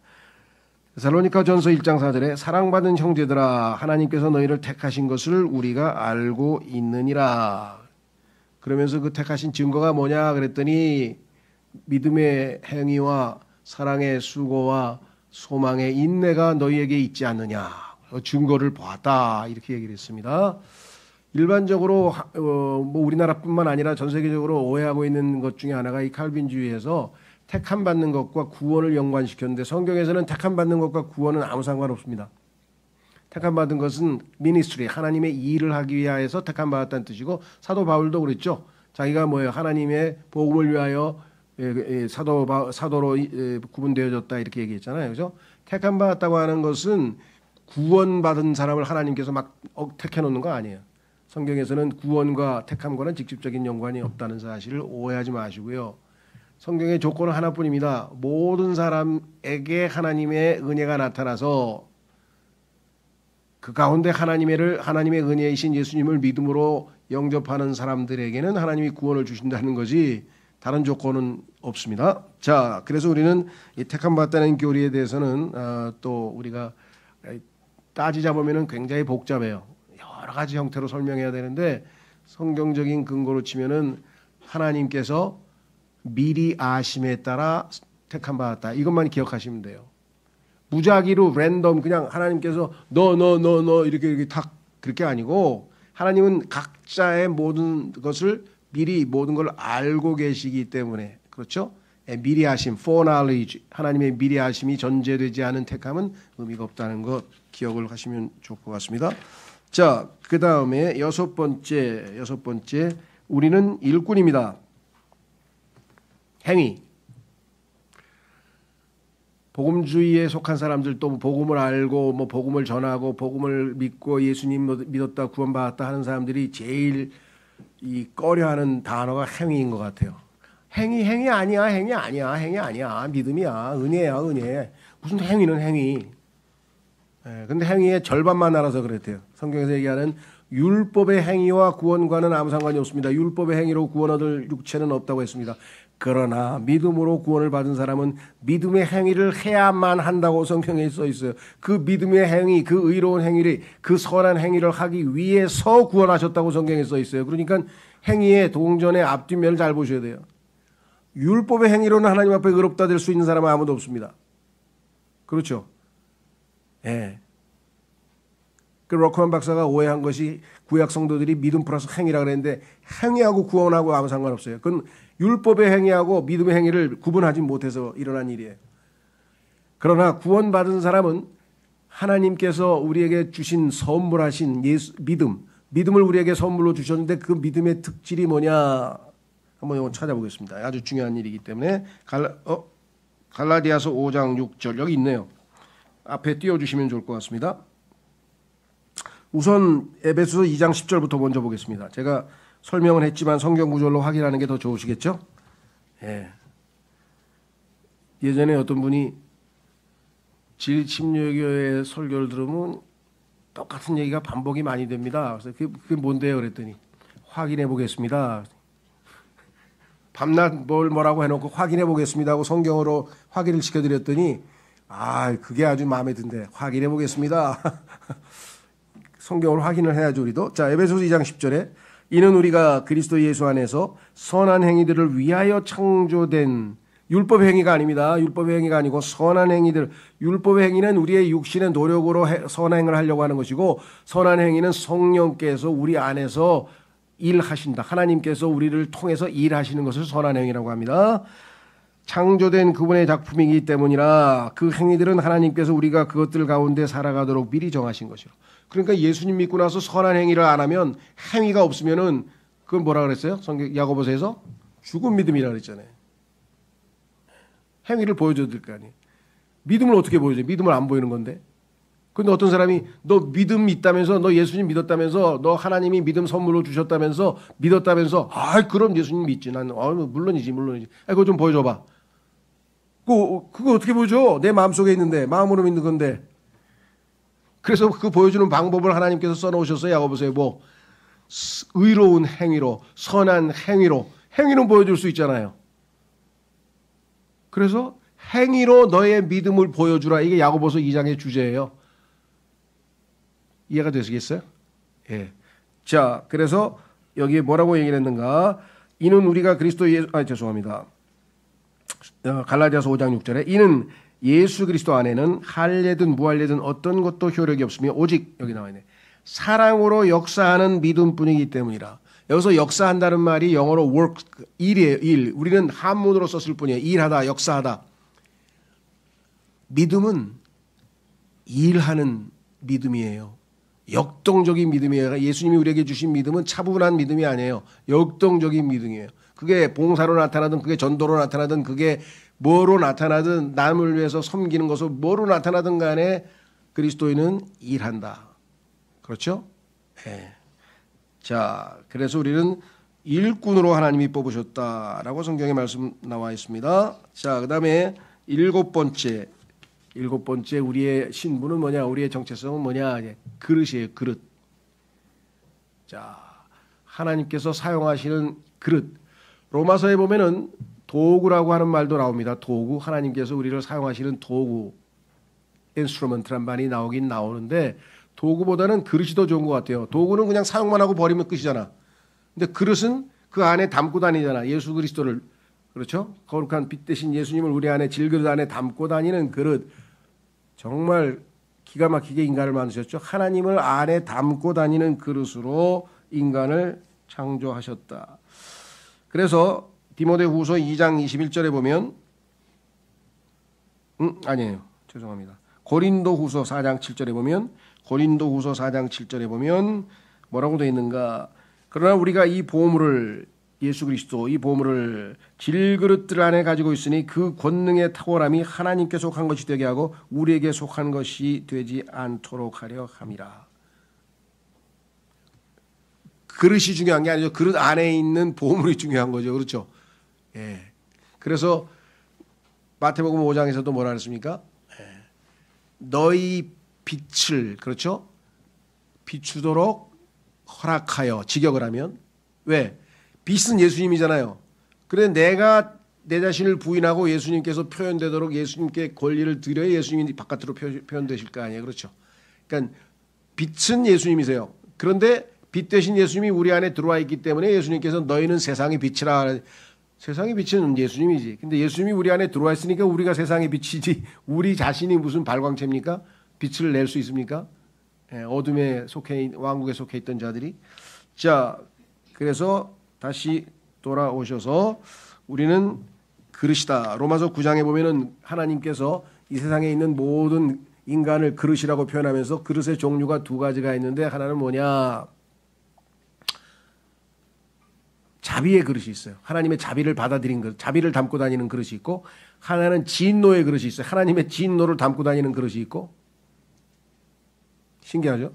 데살로니가전서 1장 4절에 사랑받은 형제들아 하나님께서 너희를 택하신 것을 우리가 알고 있느니라. 그러면서 그 택하신 증거가 뭐냐 그랬더니 믿음의 행위와 사랑의 수고와 소망의 인내가 너희에게 있지 않느냐. 증거를 보았다 이렇게 얘기를 했습니다. 일반적으로 뭐 우리나라뿐만 아니라 전 세계적으로 오해하고 있는 것 중에 하나가 이 칼빈주의에서 택함 받는 것과 구원을 연관시켰는데 성경에서는 택함 받는 것과 구원은 아무 상관없습니다. 택함 받은 것은 미니스트리 하나님의 일을 하기 위하여서 택함 받았다는 뜻이고 사도 바울도 그랬죠. 자기가 뭐예요? 하나님의 복음을 위하여 사도로 구분되어졌다 이렇게 얘기했잖아요. 그죠? 택함 받았다고 하는 것은 구원받은 사람을 하나님께서 막 택해 놓는 거 아니에요. 성경에서는 구원과 택함과는 직접적인 연관이 없다는 사실을 오해하지 마시고요. 성경의 조건은 하나뿐입니다. 모든 사람에게 하나님의 은혜가 나타나서 그 가운데 하나님의 은혜이신 예수님을 믿음으로 영접하는 사람들에게는 하나님이 구원을 주신다는 거지 다른 조건은 없습니다. 자, 그래서 우리는 이 택함 받다는 교리에 대해서는 또 우리가 따지자 보면은 굉장히 복잡해요. 여러 가지 형태로 설명해야 되는데 성경적인 근거로 치면은 하나님께서 미리 아심에 따라 택함 받았다. 이것만 기억하시면 돼요. 무작위로 랜덤 그냥 하나님께서 너 이렇게 탁 그렇게 아니고 하나님은 각자의 모든 것을 미리 모든 걸 알고 계시기 때문에 그렇죠? 미리 아심, foreknowledge 하나님의 미리 아심이 전제되지 않은 택함은 의미가 없다는 것 기억을 하시면 좋을 것 같습니다. 자, 그 다음에 여섯 번째 우리는 일꾼입니다. 행위. 복음주의에 속한 사람들도 복음을 알고 뭐 복음을 전하고 복음을 믿고 예수님 믿었다 구원받았다 하는 사람들이 제일 이 꺼려하는 단어가 행위인 것 같아요. 행위 아니야. 믿음이야. 은혜야. 무슨 행위는 행위. 근데 행위의 절반만 알아서 그랬대요. 성경에서 얘기하는 율법의 행위와 구원과는 아무 상관이 없습니다. 율법의 행위로 구원 얻을 육체는 없다고 했습니다. 그러나 믿음으로 구원을 받은 사람은 믿음의 행위를 해야만 한다고 성경에 써 있어요. 그 믿음의 행위, 그 의로운 행위를, 그 선한 행위를 하기 위해서 구원하셨다고 성경에 써 있어요. 그러니까 행위의 동전의 앞뒷면을 잘 보셔야 돼요. 율법의 행위로는 하나님 앞에 의롭다 될 수 있는 사람은 아무도 없습니다. 그렇죠? 예. 그 로크만 박사가 오해한 것이 구약 성도들이 믿음 플러스 행위라 그랬는데 행위하고 구원하고 아무 상관없어요. 그건 율법의 행위하고 믿음의 행위를 구분하지 못해서 일어난 일이에요. 그러나 구원받은 사람은 하나님께서 우리에게 주신 선물하신 믿음을 우리에게 선물로 주셨는데 그 믿음의 특질이 뭐냐 한번 이거 찾아보겠습니다. 아주 중요한 일이기 때문에 갈라디아서 5장 6절 여기 있네요. 앞에 띄워주시면 좋을 것 같습니다. 우선 에베소서 2장 10절부터 먼저 보겠습니다. 제가 설명은 했지만 성경 구절로 확인하는 게 더 좋으시겠죠? 예. 예전에 어떤 분이 진심여교의 설교를 들으면 똑같은 얘기가 반복이 많이 됩니다. 그래서 그게 뭔데요? 그랬더니 확인해 보겠습니다. 밤낮 뭐라고 해놓고 확인해 보겠습니다 하고 성경으로 확인을 시켜드렸더니 그게 아주 마음에 든대. 확인해 보겠습니다. 성경을 확인을 해야죠 우리도. 자, 에베소서 2장 10절에 이는 우리가 그리스도 예수 안에서 선한 행위들을 위하여 창조된 율법의 행위가 아닙니다. 율법의 행위가 아니고 선한 행위들. 율법의 행위는 우리의 육신의 노력으로 선한 행위를 하려고 하는 것이고 선한 행위는 성령께서 우리 안에서 일하신다. 하나님께서 우리를 통해서 일하시는 것을 선한 행위라고 합니다. 창조된 그분의 작품이기 때문이라 그 행위들은 하나님께서 우리가 그것들 가운데 살아가도록 미리 정하신 것이로. 그러니까 예수님 믿고 나서 선한 행위를 안 하면 행위가 없으면은 그건 뭐라 그랬어요? 성경 야고보서에서 죽은 믿음이라 그랬잖아요. 행위를 보여줘야 될 거 아니에요. 믿음을 어떻게 보여줘요? 믿음을 안 보이는 건데. 근데 어떤 사람이 너 믿음 있다면서, 너 예수님 믿었다면서, 너 하나님이 믿음 선물로 주셨다면서, 믿었다면서, 그럼 예수님 믿지. 난 물론이지. 그거 좀 보여줘봐. 그거 어떻게 보여줘? 내 마음속에 있는데, 마음으로 믿는 건데. 그래서 그 보여주는 방법을 하나님께서 써놓으셨어요. 야고보서에 뭐 의로운 행위로, 선한 행위로. 행위는 보여줄 수 있잖아요. 그래서 행위로 너의 믿음을 보여주라. 이게 야고보서 2장의 주제예요. 이해가 되시겠어요? 예. 자, 그래서 여기에 뭐라고 얘기를 했는가? 이는 우리가 그리스도 죄송합니다. 갈라디아서 5장 6절에 이는 예수 그리스도 안에는 할례든 무할례든 어떤 것도 효력이 없으며 오직 여기 나와 있네. 사랑으로 역사하는 믿음뿐이기 때문이라. 여기서 역사한다는 말이 영어로 work, 일이에요. 일. 우리는 한문으로 썼을 뿐이에요. 일하다, 역사하다. 믿음은 일하는 믿음이에요. 역동적인 믿음이에요. 예수님이 우리에게 주신 믿음은 차분한 믿음이 아니에요. 역동적인 믿음이에요. 그게 봉사로 나타나든 그게 전도로 나타나든 그게 뭐로 나타나든 남을 위해서 섬기는 것으로 뭐로 나타나든 간에 그리스도인은 일한다. 그렇죠? 네. 자, 그래서 우리는 일꾼으로 하나님이 뽑으셨다라고 성경에 말씀 나와 있습니다. 자, 그 다음에 일곱 번째 우리의 신분은 뭐냐? 우리의 정체성은 뭐냐? 그릇이에요. 그릇. 자, 하나님께서 사용하시는 그릇. 로마서에 보면은 도구라고 하는 말도 나옵니다. 도구. 하나님께서 우리를 사용하시는 도구. 인스트루먼트란 말이 나오긴 나오는데 도구보다는 그릇이 더 좋은 것 같아요. 도구는 그냥 사용만 하고 버리면 끝이잖아. 근데 그릇은 그 안에 담고 다니잖아. 예수 그리스도를. 그렇죠? 거룩한 빛 대신 예수님을 우리 안에 질그릇 안에 담고 다니는 그릇. 정말 기가 막히게 인간을 만드셨죠. 하나님을 안에 담고 다니는 그릇으로 인간을 창조하셨다. 그래서 디모데후서 2장 21절에 보면 아니에요. 죄송합니다. 고린도후서 4장 7절에 보면 뭐라고 되어 있는가? 그러나 우리가 이 보물을 예수 그리스도 이 보물을 질그릇들 안에 가지고 있으니 그 권능의 탁월함이 하나님께 속한 것이 되게 하고 우리에게 속한 것이 되지 않도록 하려 함이라. 그릇이 중요한 게 아니죠. 그릇 안에 있는 보물이 중요한 거죠. 그렇죠? 예. 그래서 마태복음 5장에서도 뭐라 그랬습니까? 예. 너희 빛을 그렇죠? 비추도록 허락하여 직역을 하면 왜? 빛은 예수님이잖아요. 그래 내가 내 자신을 부인하고 예수님께서 표현되도록 예수님께 권리를 드려야 예수님이 바깥으로 표현되실 거 아니에요. 그렇죠? 그러니까 빛은 예수님이세요. 그런데 빛 대신 예수님이 우리 안에 들어와 있기 때문에 예수님께서 너희는 세상의 빛이라. 세상의 빛은 예수님이지. 근데 예수님이 우리 안에 들어와 있으니까 우리가 세상의 빛이지. 우리 자신이 무슨 발광체입니까? 빛을 낼 수 있습니까? 어둠에 속해 왕국에 속해 있던 자들이. 자, 그래서 다시 돌아오셔서 우리는 그릇이다. 로마서 9장에 보면은 하나님께서 이 세상에 있는 모든 인간을 그릇이라고 표현하면서 그릇의 종류가 두 가지가 있는데 하나는 뭐냐? 자비의 그릇이 있어요. 하나님의 자비를 받아들인 그릇, 자비를 담고 다니는 그릇이 있고 하나는 진노의 그릇이 있어요. 하나님의 진노를 담고 다니는 그릇이 있고 신기하죠?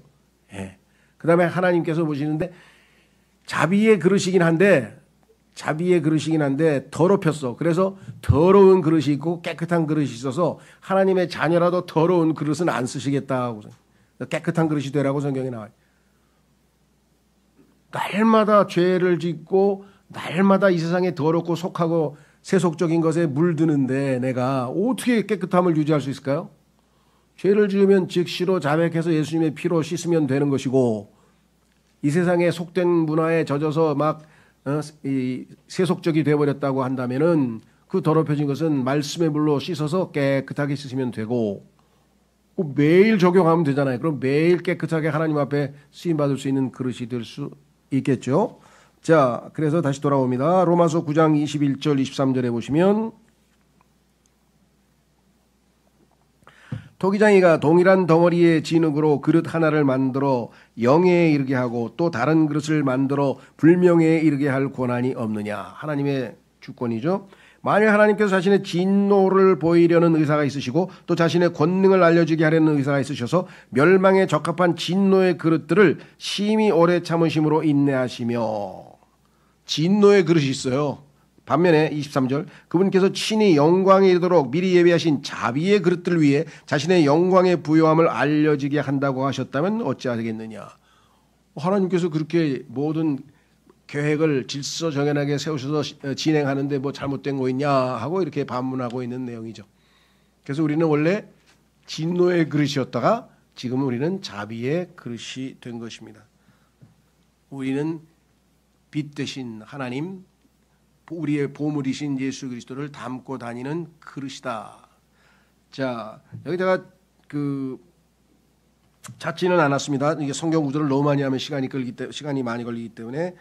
예. 그 다음에 하나님께서 보시는데 자비의 그릇이긴 한데 더럽혔어. 그래서 더러운 그릇이 있고 깨끗한 그릇이 있어서 하나님의 자녀라도 더러운 그릇은 안 쓰시겠다고 깨끗한 그릇이 되라고 성경에 나와요. 날마다 죄를 짓고 날마다 이 세상에 더럽고 속하고 세속적인 것에 물드는데 내가 어떻게 깨끗함을 유지할 수 있을까요? 죄를 지으면 즉시로 자백해서 예수님의 피로 씻으면 되는 것이고 이 세상에 속된 문화에 젖어서 막 이 세속적이 되어버렸다고 한다면은 그 더럽혀진 것은 말씀의 물로 씻어서 깨끗하게 씻으면 되고 매일 적용하면 되잖아요. 그럼 매일 깨끗하게 하나님 앞에 쓰임받을 수 있는 그릇이 될 수 있겠죠. 자, 그래서 다시 돌아옵니다. 로마서 9장 21절 23절에 보시면 토기장이가 동일한 덩어리의 진흙으로 그릇 하나를 만들어 영예에 이르게 하고 또 다른 그릇을 만들어 불명예에 이르게 할 권한이 없느냐. 하나님의 주권이죠. 만일 하나님께서 자신의 진노를 보이려는 의사가 있으시고 또 자신의 권능을 알려주게 하려는 의사가 있으셔서 멸망에 적합한 진노의 그릇들을 심히 오래 참으심으로 인내하시며, 진노의 그릇이 있어요. 반면에 23절, 그분께서 친히 영광에 이르도록 미리 예비하신 자비의 그릇들 위에 자신의 영광의 부요함을 알려지게 한다고 하셨다면 어찌하겠느냐. 하나님께서 그렇게 모든 계획을 질서 정연하게 세우셔서 진행하는데 뭐 잘못된 거 있냐 하고 이렇게 반문하고 있는 내용이죠. 그래서 우리는 원래 진노의 그릇이었다가 지금 우리는 자비의 그릇이 된 것입니다. 우리는 빛 대신 하나님, 우리의 보물이신 예수 그리스도를 담고 다니는 그릇이다. 자, 여기다가 찾지는 않았습니다. 이게 성경 구절을 너무 많이 하면 시간이 많이 걸리기 때문에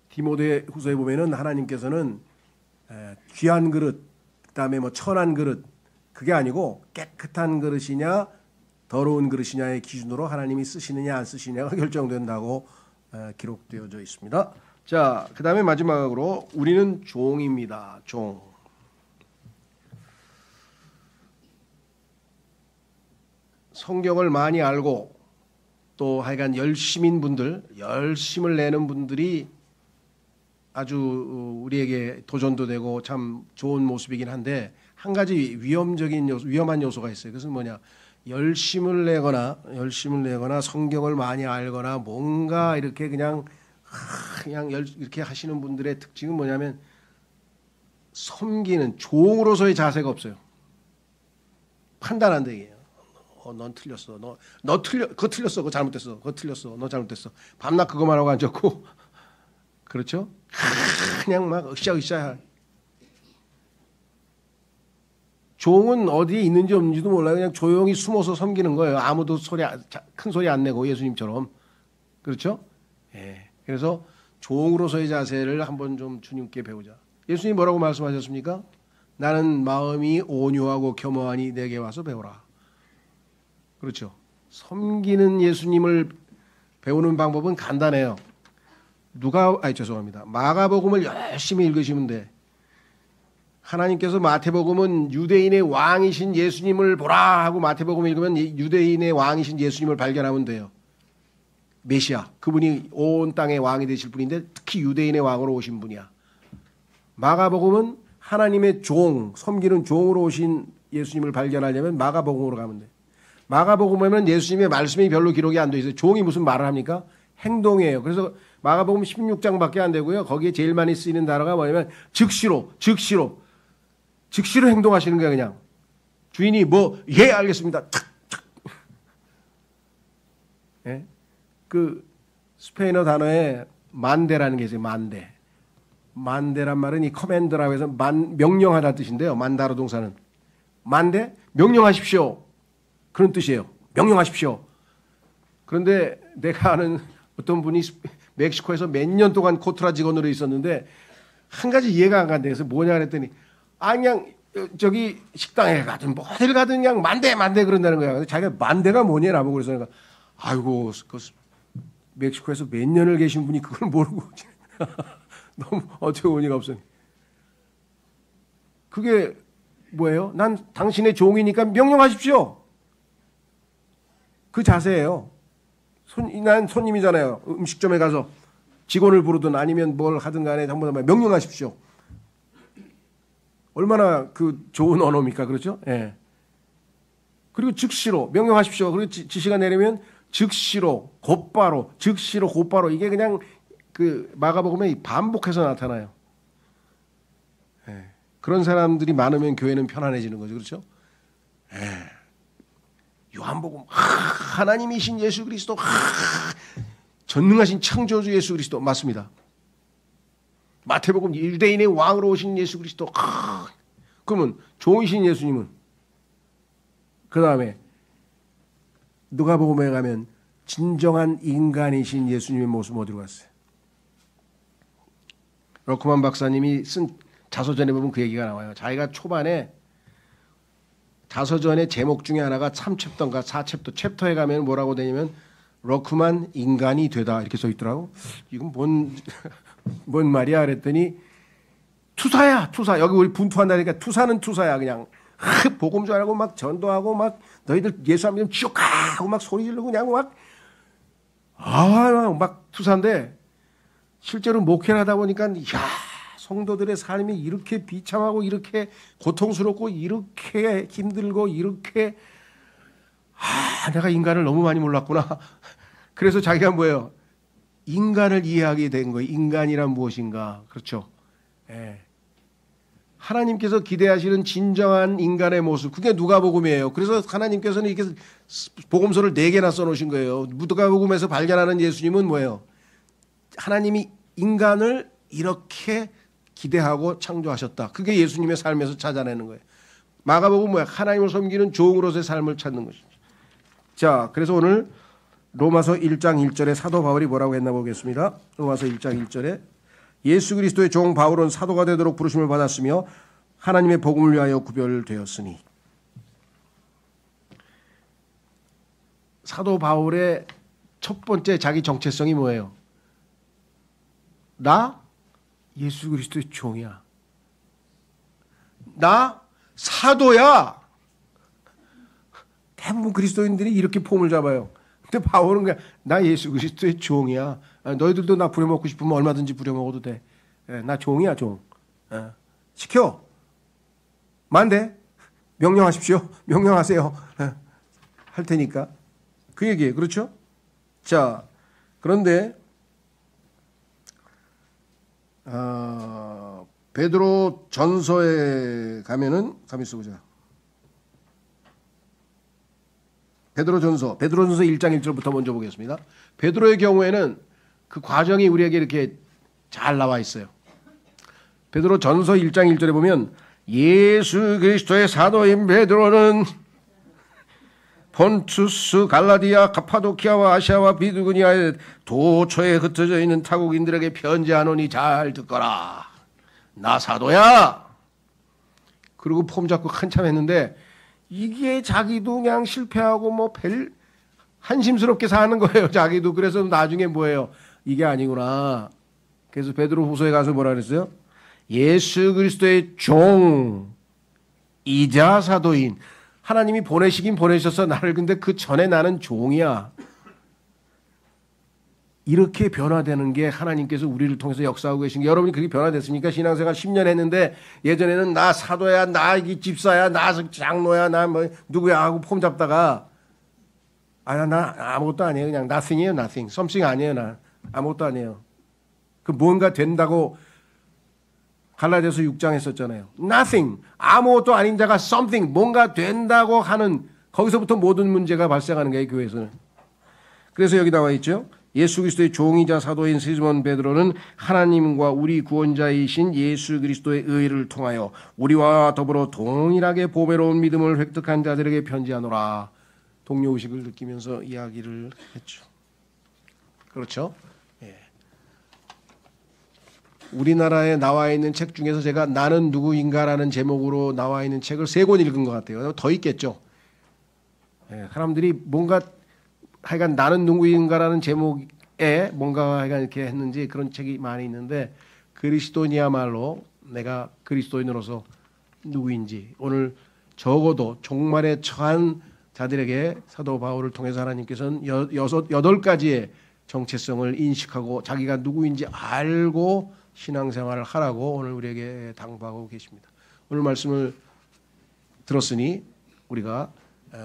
디모데 후서에 보면은 하나님께서는 귀한 그릇, 그다음에 뭐 천한 그릇, 그게 아니고 깨끗한 그릇이냐 더러운 그릇이냐의 기준으로 하나님이 쓰시느냐 안 쓰시느냐가 결정된다고 기록되어져 있습니다. 자, 그다음에 마지막으로 우리는 종입니다. 종. 성경을 많이 알고 또 하여간 열심인 분들, 열심을 내는 분들이 아주 우리에게 도전도 되고 참 좋은 모습이긴 한데, 한 가지 위험한 요소가 있어요. 그것은 뭐냐? 열심을 내거나 성경을 많이 알거나 뭔가 이렇게 그냥 이렇게 하시는 분들의 특징은 뭐냐면 섬기는 종으로서의 자세가 없어요. 판단한다 이게요. 넌 틀렸어. 그거 틀렸어. 그거 잘못됐어. 그거 틀렸어. 너 잘못됐어. 밤낮 그거만 하고 앉았고, 그렇죠? 그냥 막 으쌰으쌰. 종은 어디에 있는지 없는지도 몰라요. 그냥 조용히 숨어서 섬기는 거예요. 아무도 큰 소리 안 내고 예수님처럼. 그렇죠? 예. 그래서 종으로서의 자세를 한번 좀 주님께 배우자. 예수님 뭐라고 말씀하셨습니까? 나는 마음이 온유하고 겸허하니 내게 와서 배우라. 그렇죠. 섬기는 예수님을 배우는 방법은 간단해요. 마가복음을 열심히 읽으시면 돼. 하나님께서 마태복음은 유대인의 왕이신 예수님을 보라 하고 마태복음을 읽으면 유대인의 왕이신 예수님을 발견하면 돼요. 메시아, 그분이 온 땅의 왕이 되실 분인데 특히 유대인의 왕으로 오신 분이야. 마가복음은 하나님의 종, 섬기는 종으로 오신 예수님을 발견하려면 마가복음으로 가면 돼. 마가복음에는 예수님의 말씀이 별로 기록이 안 돼 있어요. 종이 무슨 말을 합니까? 행동이에요. 그래서 마가복음 16장밖에 안 되고요. 거기에 제일 많이 쓰이는 단어가 뭐냐면 즉시로 행동하시는 거야. 그냥 주인이 예 알겠습니다. 예? 그 스페인어 단어에 만데라는 게 있어요. 만데란 말은 이 커맨드라고 해서 명령하다는 뜻인데요. 만다로 동사는 만데 명령하십시오. 그런 뜻이에요. 명령하십시오. 그런데 내가 아는 어떤 분이 멕시코에서 몇 년 동안 코트라 직원으로 있었는데 한 가지 이해가 안 간대. 그래서 뭐냐 그랬더니 그냥 저기 식당에 가든 뭐 어딜 가든 그냥 만대 그런다는 거야. 근데 자기가 만대가 뭐냐 나보고 그래서 내가 아이고 그 멕시코에서 몇 년을 계신 분이 그걸 모르고 너무 어떻게 의미가 없어요. 그게 뭐예요? 난 당신의 종이니까 명령하십시오. 그 자세예요. 난 손님이잖아요. 음식점에 가서 직원을 부르든 아니면 뭘 하든 간에 전부 다 명령하십시오. 얼마나 그 좋은 언어입니까? 그렇죠? 예. 그리고 즉시로 명령하십시오. 그리고 지시가 내리면 즉시로 곧바로 이게 그냥 그 마가복음에 반복해서 나타나요. 예. 그런 사람들이 많으면 교회는 편안해지는 거죠. 그렇죠? 예. 요한복음 하나님이신 예수 그리스도 전능하신 창조주 예수 그리스도 맞습니다. 마태복음 유대인의 왕으로 오신 예수 그리스도 그러면 종이신 예수님은 그 다음에 누가복음에 가면 진정한 인간이신 예수님의 모습 어디로 갔어요? 러크만 박사님이 쓴 자서전에 보면 그 얘기가 나와요. 자기가 초반에 자서전의 제목 중에 하나가 3챕터인가 4챕터 챕터에 가면 뭐라고 되냐면 러크만 인간이 되다 이렇게 써 있더라고. 이건 뭔 말이야 그랬더니 투사야 투사. 여기 우리 분투한다니까 투사는 투사야. 그냥 복음 전하고 막 전도하고 막 너희들 예수 안 믿으면 지옥 가 하고 막 소리 지르고 그냥 막 투사인데 실제로 목회를 하다 보니까 야 성도들의 삶이 이렇게 비참하고 이렇게 고통스럽고 이렇게 힘들고 이렇게 내가 인간을 너무 많이 몰랐구나. 그래서 자기가 뭐예요? 인간을 이해하게 된 거예요. 인간이란 무엇인가. 그렇죠. 예. 하나님께서 기대하시는 진정한 인간의 모습, 그게 누가복음이에요. 그래서 하나님께서는 이렇게 복음서를 4개나 써놓으신 거예요. 누가복음에서 발견하는 예수님은 뭐예요? 하나님이 인간을 이렇게 기대하고 창조하셨다. 그게 예수님의 삶에서 찾아내는 거예요. 마가복음 뭐야? 하나님을 섬기는 종으로서의 삶을 찾는 것이죠. 자, 그래서 오늘 로마서 1장 1절에 사도 바울이 뭐라고 했나 보겠습니다. 로마서 1장 1절에 예수 그리스도의 종 바울은 사도가 되도록 부르심을 받았으며 하나님의 복음을 위하여 구별되었으니. 사도 바울의 첫 번째 자기 정체성이 뭐예요? 나 예수 그리스도의 종이야. 나 사도야. 대부분 그리스도인들이 이렇게 폼을 잡아요. 근데 바울은 그냥 나 예수 그리스도의 종이야. 너희들도 나 부려먹고 싶으면 얼마든지 부려먹어도 돼. 나 종이야 종. 시켜. 만대. 명령하십시오. 명령하세요. 할 테니까. 그 얘기예요. 그렇죠? 자, 그런데 베드로 전서에 가면은 가만히 있어보자. 베드로전서 1장 1절부터 먼저 보겠습니다. 베드로의 경우에는 그 과정이 우리에게 이렇게 잘 나와 있어요. 베드로전서 1장 1절에 보면 예수 그리스도의 사도인 베드로는 폰투스, 갈라디아, 카파도키아와 아시아와 비두니아의 도처에 흩어져 있는 타국인들에게 편지하노니 잘 듣거라. 나 사도야. 그리고 폼 잡고 한참 했는데 이게 자기도 그냥 실패하고 뭐 한심스럽게 사는 거예요. 자기도. 그래서 나중에 뭐예요? 이게 아니구나. 그래서 베드로 후서에 가서 뭐라 그랬어요? 예수 그리스도의 종 이자 사도인. 하나님이 보내시긴 보내셨어 나를. 근데 그 전에 나는 종이야. 이렇게 변화되는 게 하나님께서 우리를 통해서 역사하고 계신 게, 여러분이 그렇게 변화됐습니까? 신앙생활 10년 했는데 예전에는 나 사도야, 나 집사야, 나 장로야, 나 뭐 누구야 하고 폼 잡다가 나 아무것도 아니에요. 그냥 nothing이에요. nothing. something 아니에요. 나 아무것도 아니에요. 그 뭔가 된다고 갈라디아서 6장 했었잖아요. nothing. 아무것도 아닌 자가 something. 뭔가 된다고 하는, 거기서부터 모든 문제가 발생하는 거예요. 교회에서는. 그래서 여기 나와 있죠. 예수 그리스도의 종이자 사도인 시몬 베드로는 하나님과 우리 구원자이신 예수 그리스도의 의를 통하여 우리와 더불어 동일하게 보배로운 믿음을 획득한 자들에게 편지하노라. 동료의식을 느끼면서 이야기를 했죠. 그렇죠? 예. 우리나라에 나와 있는 책 중에서 제가 나는 누구인가라는 제목으로 나와 있는 책을 3권 읽은 것 같아요. 더 있겠죠. 예. 사람들이 뭔가 하여간 나는 누구인가라는 제목에 뭔가 하여간 이렇게 했는지 그런 책이 많이 있는데, 그리스도인이야말로 내가 그리스도인으로서 누구인지 오늘 적어도 종말에 처한 자들에게 사도 바울을 통해서 하나님께서는 8가지의 정체성을 인식하고 자기가 누구인지 알고 신앙생활을 하라고 오늘 우리에게 당부하고 계십니다. 오늘 말씀을 들었으니 우리가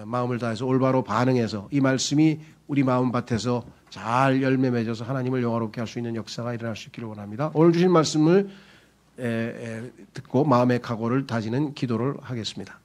마음을 다해서 올바로 반응해서 이 말씀이 우리 마음밭에서 잘 열매 맺어서 하나님을 영화롭게 할 수 있는 역사가 일어날 수 있기를 원합니다. 오늘 주신 말씀을 듣고 마음의 각오를 다지는 기도를 하겠습니다.